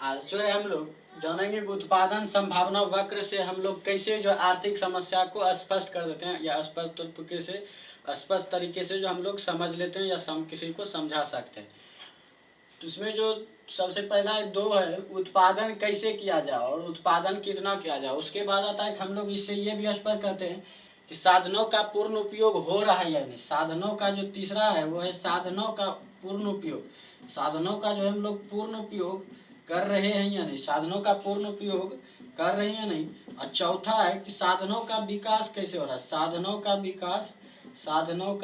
आज जो है हम लोग जानेंगे कि उत्पादन संभावना वक्र से हम लोग कैसे जो आर्थिक समस्या को स्पष्ट कर देते हैं या स्पष्ट तरीके से जो हम लोग समझ लेते हैं या किसी को समझा सकते हैं। तो इसमें जो सबसे पहला दो है उत्पादन कैसे किया जाए और उत्पादन कितना किया जाए। उसके बाद आता है कि हम लोग इससे ये भी स्पष्ट करते हैं कि साधनों का पूर्ण उपयोग हो रहा है या नहीं। साधनों का जो तीसरा है वो है साधनों का पूर्ण उपयोग। साधनों का जो हम लोग पूर्ण उपयोग कर रहे हैं या नहीं, साधनों का पूर्ण उपयोग कर रहे हैं या नहीं। और चौथा है कि साधनों का विकास कैसे हो रहा है। साधनों का विकास साधनों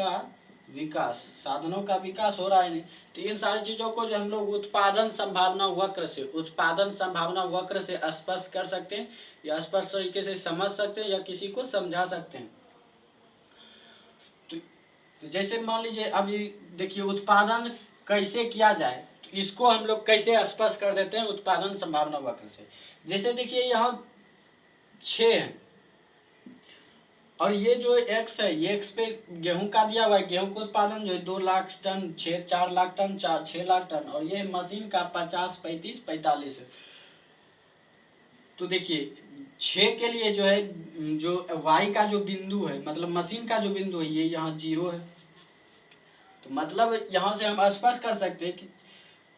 का विकास हो रहा है नहीं। तो इन सारी चीजों को जो हम लोग उत्पादन संभावना वक्र से स्पष्ट कर सकते हैं या स्पष्ट तरीके से समझ सकते हैं या किसी को समझा सकते हैं। तो जैसे मान लीजिए अभी देखिए उत्पादन कैसे किया जाए, तो इसको हम लोग कैसे स्पष्ट कर देते हैं उत्पादन संभावना वक्र से। जैसे देखिए यहाँ 6 है और ये जो x है ये x पे गेहूं का दिया हुआ है। गेहूं का उत्पादन जो है 2 lakh tonne, 4 lakh tonne, 6 lakh tonne और ये मशीन का 50, 35, 45 है। तो देखिए 6 के लिए जो है जो y का जो बिंदु है मतलब मशीन का जो बिंदु है ये यहाँ 0 है। तो मतलब यहाँ से हम स्पष्ट कर सकते हैं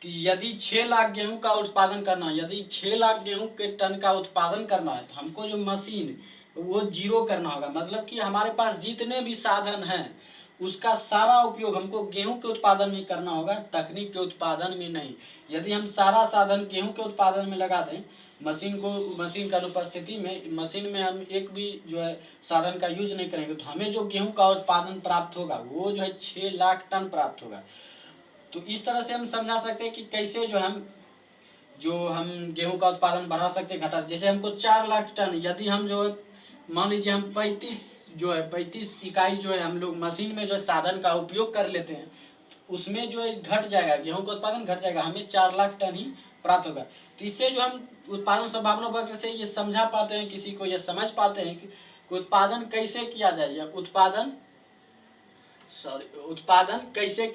कि यदि 6 लाख गेहूं का उत्पादन करना है, यदि 6 लाख गेहूं के टन का उत्पादन करना है तो हमको जो मशीन वो 0 करना होगा। मतलब कि हमारे पास जितने भी साधन हैं उसका सारा उपयोग हमको गेहूं के उत्पादन में करना होगा, तकनीक के उत्पादन में नहीं। यदि हम सारा साधन गेहूं के उत्पादन में लगा दें, मशीन का अनुपस्थिति में मशीन में हम एक भी जो है साधन का यूज नहीं करेंगे तो हमें जो गेहूं का उत्पादन प्राप्त होगा वो जो है 6 लाख टन प्राप्त होगा। तो इस तरह से हम समझा सकते हैं कि कैसे जो हम गेहूं का उत्पादन बढ़ा सकते हैं घटा। जैसे हमको 4 लाख टन, यदि हम जो है मान लीजिए हम 35 इकाई जो है हम लोग मशीन में जो है साधन का उपयोग कर लेते हैं, उसमें जो है घट जाएगा, गेहूं का उत्पादन घट जाएगा, हमें 4 लाख टन ही प्राप्त होगा। तो इससे जो हम उत्पादन संभावना वक्र से ये समझा पाते हैं, किसी को ये समझ पाते हैं कि उत्पादन कैसे किया जाए या उत्पादन कैसे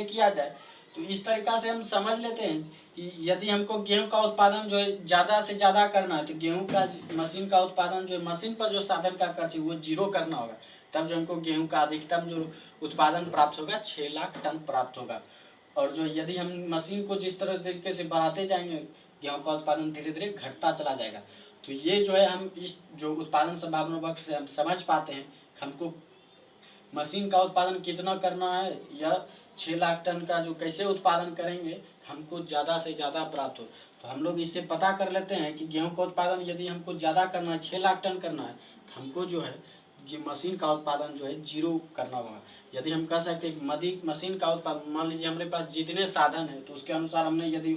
किया जाए। तो इस तरीका से हम समझ लेते हैं कि यदि हमको गेहूं का उत्पादन जो है ज्यादा से ज्यादा करना है तो गेहूं का मशीन का उत्पादन जो है मशीन पर जो साधन का खर्च है वो 0 करना होगा, तब जो हमको गेहूं का अधिकतम जो उत्पादन प्राप्त होगा 6 लाख टन प्राप्त होगा। और जो यदि हम मशीन को जिस तरह तरीके से बढ़ाते जाएंगे गेहूं का उत्पादन धीरे धीरे घटता चला जाएगा। तो ये जो है हम इस जो उत्पादन संभावना वक्र से हम समझ पाते हैं हमको मशीन का उत्पादन कितना करना है या 6 लाख टन का जो कैसे उत्पादन करेंगे हमको ज़्यादा से ज़्यादा प्राप्त हो। तो हम लोग इससे पता कर लेते हैं कि गेहूं का उत्पादन यदि हमको ज़्यादा करना है 6 लाख टन करना है तो हमको जो है ये मशीन का उत्पादन जो है 0 करना होगा। यदि हम कह सकते हैं कि मशीन का उत्पादन मान लीजिए हमारे पास जितने साधन है तो उसके अनुसार हमने यदि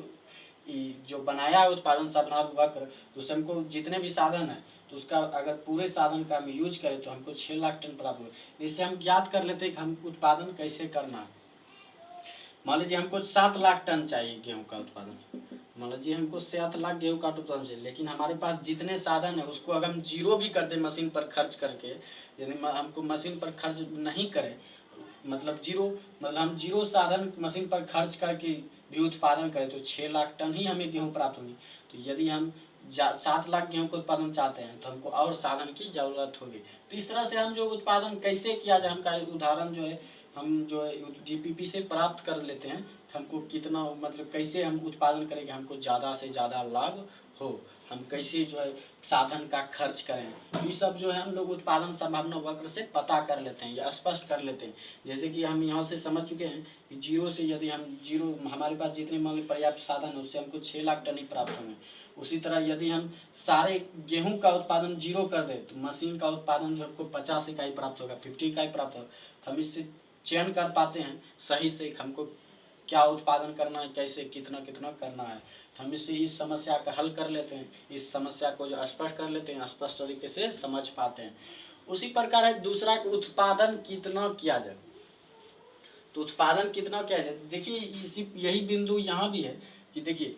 जो बनाया है उत्पादन संभावना वक्र तो उससे हमको जितने भी साधन है तो उसका अगर पूरे साधन का हम यूज करें तो हमको 6 लाख टन प्राप्त हो। इससे हम ज्ञात कर लेते हैं कि हम उत्पादन कैसे करना है। मान लीजिए हमको 7 लाख टन चाहिए गेहूं का उत्पादन, मान लीजिए हमको 7 लाख गेहूं का उत्पादन चाहिए, लेकिन हमारे पास जितने साधन है उसको अगर हम 0 भी कर दें मशीन पर खर्च करके, यदि हमको मशीन पर खर्च नहीं करें मतलब 0 मतलब हम 0 साधन मशीन पर खर्च करके भी उत्पादन करें तो 6 लाख टन ही हमें गेहूं प्राप्त होगी। तो यदि हम 7 लाख गेहूं का उत्पादन चाहते हैं तो हमको और साधन की जरूरत होगी। तो इस तरह से हम जो उत्पादन कैसे किया जाए हमका उदाहरण जो है हम जो है जीपीपी से प्राप्त कर लेते हैं। हमको कितना मतलब कैसे हम उत्पादन करेंगे हमको ज़्यादा से ज़्यादा लाभ हो, हम कैसे जो है साधन का खर्च करें। तो ये सब जो है हम लोग उत्पादन संभावना वक्र से पता कर लेते हैं या स्पष्ट कर लेते हैं। जैसे कि हम यहाँ से समझ चुके हैं कि 0 से यदि हम 0 हमारे पास जितने मान ली पर्याप्त साधन है उससे हमको 6 लाख टन ही प्राप्त होंगे। उसी तरह यदि हम सारे गेहूं का उत्पादन 0 कर दें तो मशीन का उत्पादन जो हमको 50 इकाई प्राप्त होगा, 50 इकाई प्राप्त होगा। तो हम इससे चयन कर पाते हैं सही से हमको क्या उत्पादन करना है, कैसे कितना कितना करना है। तो हम इससे इस समस्या का हल कर लेते हैं, इस समस्या को जो स्पष्ट कर लेते हैं, स्पष्ट तरीके से समझ पाते हैं। उसी प्रकार है दूसरा उत्पादन कितना किया जाए। तो उत्पादन कितना किया जाए देखिए इसी यही बिंदु यहाँ भी है कि देखिए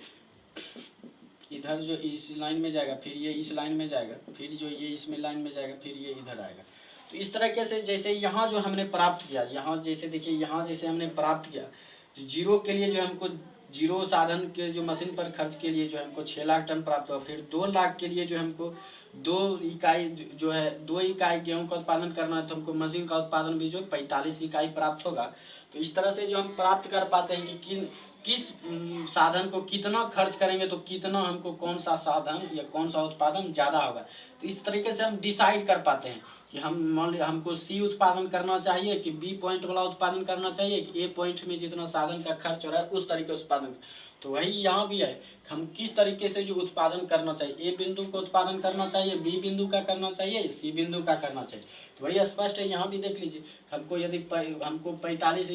इधर जो इस लाइन में जाएगा फिर ये इस लाइन में जाएगा फिर जो ये इसमें लाइन में जाएगा फिर ये इधर आएगा। तो इस तरीके से जैसे यहाँ जो हमने प्राप्त किया यहाँ जैसे देखिए यहाँ जैसे हमने प्राप्त किया 0 के लिए जो हमको जीरो साधन के जो मशीन पर खर्च के लिए जो हमको 6 लाख टन प्राप्त हुआ। फिर 2 लाख के लिए जो हमको 2 इकाई गेहूं का उत्पादन करना है, तो हमको मशीन का उत्पादन भी जो 45 इकाई प्राप्त होगा। तो इस तरह से जो हम प्राप्त कर पाते हैं कि किस साधन को कितना खर्च करेंगे तो कितना हमको कौन सा साधन या कौन सा उत्पादन ज़्यादा होगा। तो इस तरीके से हम डिसाइड कर पाते हैं कि हम मान लीजिए हमको सी उत्पादन करना चाहिए कि बी पॉइंट वाला उत्पादन करना चाहिए कि ए पॉइंट में जितना साधन का खर्च हो रहा है उस तरीके से उत्पादन। तो वही यहाँ भी है, हम किस तरीके से जो उत्पादन करना चाहिए, ए बिंदु को उत्पादन करना चाहिए, बी बिंदु का करना चाहिए, सी बिंदु का करना चाहिए। तो वही स्पष्ट है, यहाँ भी देख लीजिए हमको यदि हमको 35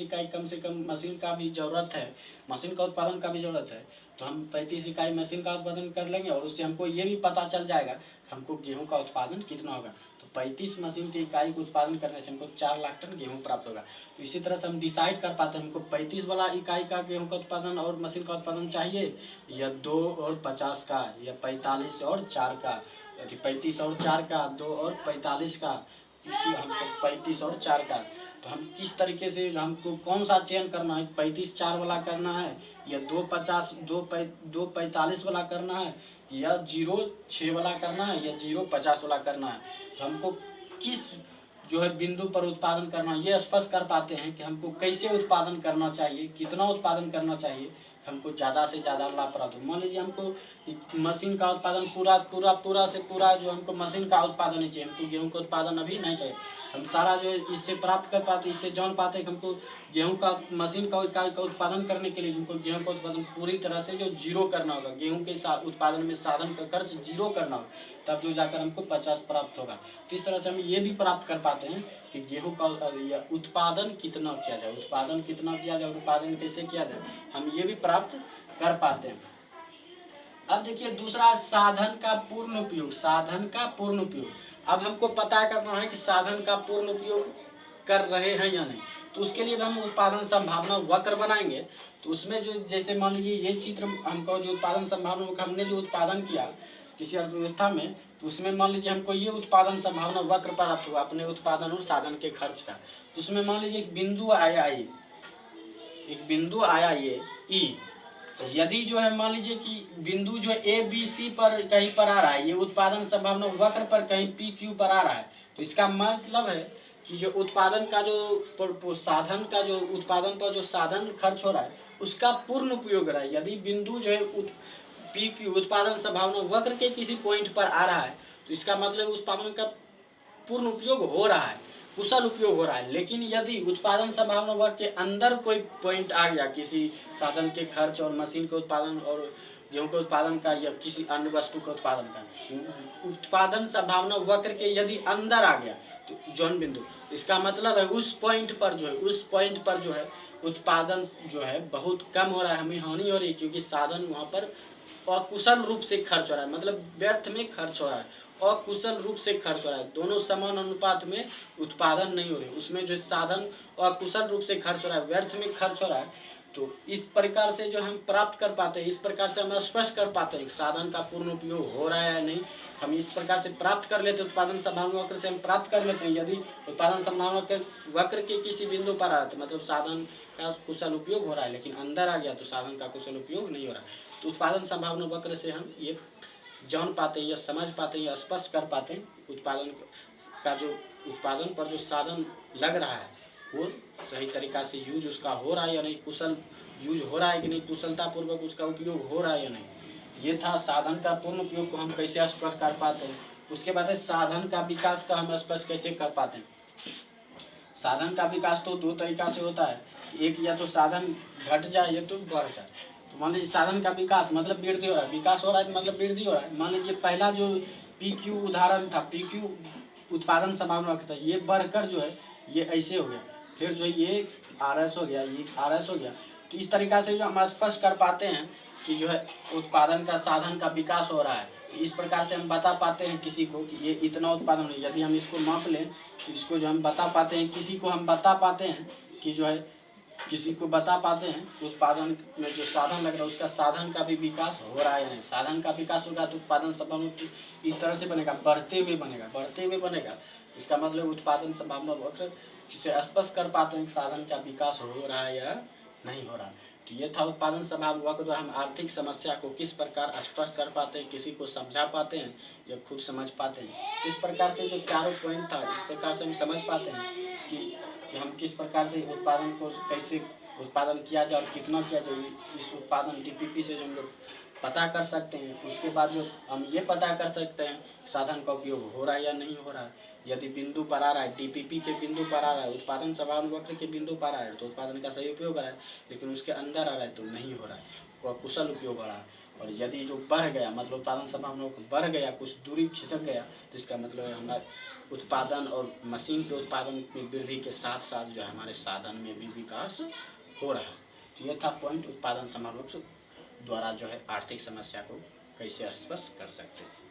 इकाई कम से कम मशीन का भी जरूरत है, मशीन का उत्पादन का भी जरूरत है, तो हम 35 इकाई मशीन का उत्पादन कर लेंगे और उससे हमको ये भी पता चल जाएगा हमको गेहूं का उत्पादन कितना होगा। तो 35 मशीन की इकाई को उत्पादन करने से हमको 4 लाख टन गेहूं प्राप्त होगा। तो इसी तरह से हम डिसाइड कर पाते हैं हमको 35 वाला इकाई का गेहूं का उत्पादन और मशीन का उत्पादन चाहिए या 2 और 50 का या 45 और 4 का, 35 और 4 का, 2 और 45 का, हमको 35 और 4 का। तो हम किस तरीके से हमको कौन सा चयन करना है, 35 4 वाला करना है या 2 45 वाला करना है या 0 6 वाला करना है या 0 50 वाला करना है। तो हमको किस जो है बिंदु पर उत्पादन करना, ये स्पष्ट कर पाते हैं कि हमको कैसे उत्पादन करना चाहिए, कितना उत्पादन करना चाहिए, हमको ज़्यादा से ज़्यादा लाभ प्राप्त हो। मान लीजिए हमको मशीन का उत्पादन पूरा से पूरा जो हमको मशीन का उत्पादन नहीं चाहिए, हमको गेहूं का उत्पादन अभी नहीं चाहिए, हम सारा जो इससे प्राप्त कर पाते, इससे जान पाते हैं कि हमको गेहूं का मशीन का इकाई का उत्पादन करने के लिए हमको गेहूं का उत्पादन पूरी तरह से जो जीरो करना होगा, गेहूं के उत्पादन में साधन का खर्च जीरो करना होगा, तब जो जाकर हमको 50 प्राप्त होगा। तो इस तरह से हम ये भी प्राप्त कर पाते हैं कि गेहूं का उत्पादन कितना किया जाए, उत्पादन कैसे किया जाए, हम ये भी प्राप्त कर पाते हैं। अब देखिए दूसरा साधन का पूर्ण उपयोग। अब हमको पता करना है कि साधन का पूर्ण उपयोग कर रहे हैं या नहीं। तो उसके लिए हम उत्पादन संभावना वक्र बनाएंगे। तो उसमें जो जैसे मान लीजिए ये चित्र हमको जो उत्पादन संभावना हमने जो उत्पादन किया किसी अर्थव्यवस्था में, तो उसमें मान लीजिए हमको ये उत्पादन संभावना वक्र प्राप्त हुआ अपने उत्पादन और साधन के खर्च का। तो उसमें मान लीजिए एक बिंदु आया ये ई। तो यदि जो है मान लीजिए कि बिंदु जो ए बी सी पर कहीं पर आ रहा है, ये उत्पादन संभावना वक्र पर कहीं पी क्यू पर आ रहा है, तो इसका मतलब है कि जो उत्पादन का जो साधन का जो उत्पादन पर जो साधन खर्च हो रहा है उसका पूर्ण उपयोग हो रहा है। यदि बिंदु जो है पी क्यू उत्पादन संभावना वक्र के किसी पॉइंट पर आ रहा है, तो इसका मतलब उत्पादन का पूर्ण उपयोग हो रहा है, कुशल उपयोग हो रहा है। लेकिन यदि उत्पादन संभावना वक्र के अंदर कोई पॉइंट आ गया किसी साधन के खर्च और मशीन के उत्पादन और गेहूं के उत्पादन का या किसी अन्य वस्तु के उत्पादन का, उत्पादन संभावना वक्र के यदि अंदर आ गया तो जौन बिंदु, इसका मतलब है उस पॉइंट पर जो है उत्पादन जो है बहुत कम हो रहा है, हमें हानि हो रही है, क्योंकि साधन वहां पर अकुशल रूप से खर्च हो रहा है, मतलब व्यर्थ में खर्च हो रहा है, अकुशल रूप से खर्च हो रहा है। दोनों समान अनुपात में उत्पादन नहीं हो रही, उसमें जो साधन अकुशल रूप से खर्च हो रहा है, व्यर्थ में खर्च हो रहा है। तो इस प्रकार से जो हम प्राप्त कर पाते हैं, इस प्रकार से हम स्पष्ट कर पाते हैं साधन का पूर्ण उपयोग हो रहा है या नहीं। हम इस प्रकार से प्राप्त कर लेते हैं, उत्पादन संभावना वक्र से हम प्राप्त कर लेते हैं। यदि उत्पादन संभावना वक्र के किसी बिंदु पर आ रहा है मतलब साधन का कुशल उपयोग हो रहा है, लेकिन अंदर आ गया तो साधन का कुशल उपयोग नहीं हो रहा है। तो उत्पादन संभावना वक्र से हम ये जान पाते हैं या समझ पाते हैं या स्पष्ट कर पाते हैं उत्पादन का जो उत्पादन पर जो साधन लग रहा है वो सही तरीका से यूज उसका हो रहा है या नहीं, कुशल यूज हो रहा है कि नहीं, कुशलता पूर्वक उसका उपयोग हो रहा है या नहीं। ये था साधन का पूर्ण उपयोग को हम कैसे स्पष्ट कर पाते हैं। उसके बाद है साधन का विकास का हम स्पष्ट कैसे कर पाते हैं। साधन का विकास तो 2 तरीका से होता है, एक या तो साधन घट जाए या तो बढ़ जाए। तो मान लीजिए साधन का विकास मतलब वृद्धि हो रहा है, विकास हो रहा है मतलब वृद्धि हो रहा है। मान लीजिए पहला जो पी क्यू उदाहरण था, पी क्यू उत्पादन संभावना था, ये बढ़कर जो है ये ऐसे हो गया, फिर जो ये आर एस हो गया, ये आर एस हो गया। तो इस तरीका से जो हम स्पष्ट कर पाते हैं कि जो है उत्पादन का साधन का विकास हो रहा है। इस प्रकार से हम बता पाते हैं किसी को कि ये इतना उत्पादन है। यदि हम इसको माप लें तो इसको जो हम बता पाते हैं, किसी को हम बता पाते हैं कि जो है किसी को बता पाते हैं उत्पादन में जो साधन लग रहा है उसका साधन का भी विकास हो रहा है या नहीं। साधन का विकास होगा तो उत्पादन संभावना इस तरह से बनेगा, बढ़ते हुए बनेगा। इसका मतलब उत्पादन संभावना वक्र से स्पष्ट कर पाते हैं कि साधन का विकास हो रहा है या नहीं हो रहा है। तो ये था उत्पादन संभावना वक्र द्वारा हम आर्थिक समस्या को किस प्रकार स्पष्ट कर पाते हैं, किसी को समझा पाते हैं या खुद समझ पाते हैं। इस प्रकार से जो चारों पॉइंट था इस प्रकार से हम समझ पाते हैं कि हम किस प्रकार से उत्पादन को कैसे उत्पादन किया जाए और कितना किया जाए। इस उत्पादन टीपीपी से जो हम लोग पता कर सकते हैं। उसके बाद जो हम ये पता कर सकते हैं साधन का उपयोग हो रहा है या नहीं हो रहा है। यदि बिंदु पर आ रहा है, टीपीपी के बिंदु पर आ रहा है, उत्पादन संभावना वक्र के बिंदु पर आ रहा है तो उत्पादन का सही उपयोग हो रहा है, लेकिन उसके अंदर आ रहा है तो नहीं हो रहा है, कुशल उपयोग हो रहा है। और यदि जो बढ़ गया मतलब उत्पादन संभावना बढ़ गया, कुछ दूरी खिसक गया, तो इसका मतलब है हमारा उत्पादन और मशीन के उत्पादन में वृद्धि के साथ साथ जो है हमारे साधन में भी विकास हो रहा है। तो ये था पॉइंट उत्पादन संभावना द्वारा जो है आर्थिक समस्या को कैसे स्पष्ट कर सकते हैं।